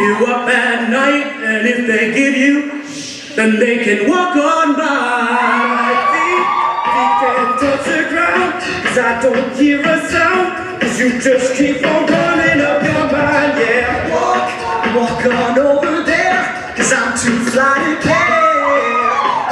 you up at night, and if they give you, then they can walk on by. Feet can't touch the ground, 'cause I don't hear a sound, 'cause you just keep on running up your mind, yeah. Walk on over there, 'cause I'm too fly to care.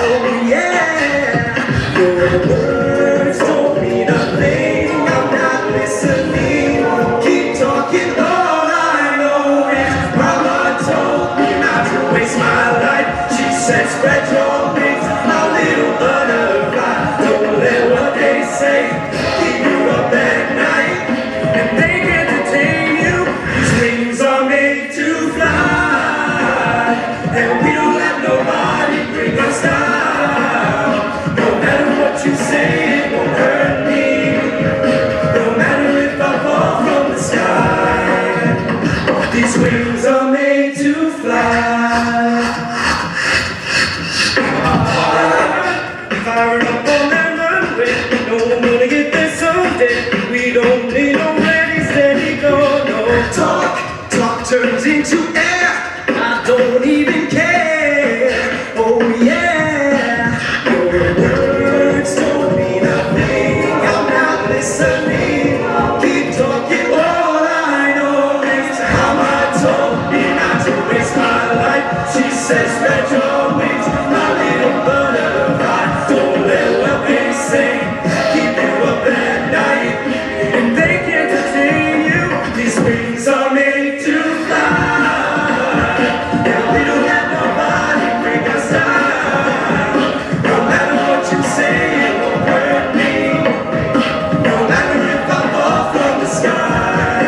Oh yeah, your words don't mean a thing, I'm not listening. Keep talking, all I know is Mama told me not to waste my life. She said spread your wings, my little butterfly. Don't let what they say keep you up at night, and they can't detain you. These wings are made to fly, and we don't let nobody bring us down. No matter what you say, it won't hurt me. No matter if I fall from the sky, these wings are made to fly. Firing up on that runway, no one gonna get there someday. We don't need no ready, steady, go, no. Talk turns into air, I don't even care. Oh yeah, your words don't mean a thing, I'm not listening. Keep talking, all I know is Mama told me not to waste my life. She says spread your wings, my little butterfly. Don't let what they say keep you up at night, and they can't detain you. These wings are made to fly, and we don't let nobody bring us down. No matter what you say, it won't hurt me. No matter if I fall from the sky,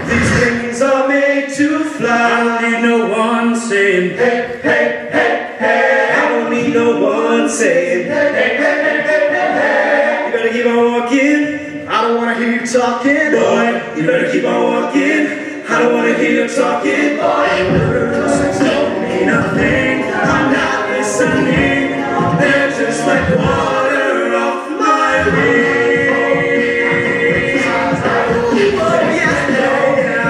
these wings are made to fly. I don't need no one saying hey, hey, hey, hey. I don't need no one saying hey, hey, hey, hey, hey, hey. You better keep on walking, I don't wanna hear you talking. Boy, you better keep on walking, I don't wanna hear you talking. Boy, words don't mean a thing, I'm not listening. They're just like water off my wings. Oh yeah, oh yeah.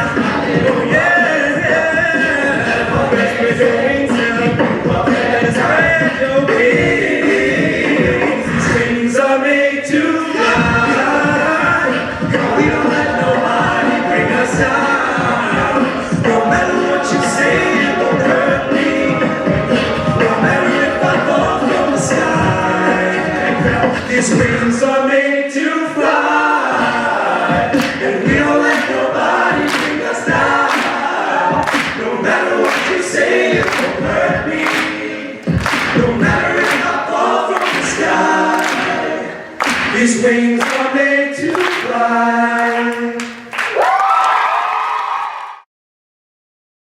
Spread your wings now, spread your wings. These wings are made to fly, we don't let nobody bring us down. No matter what you say, it won't hurt me. No matter if I fall from the sky, these wings are made to fly, and we don't let nobody bring us down. No matter what you say, it won't hurt me. No matter if I fall from the sky, these wings are made to fly.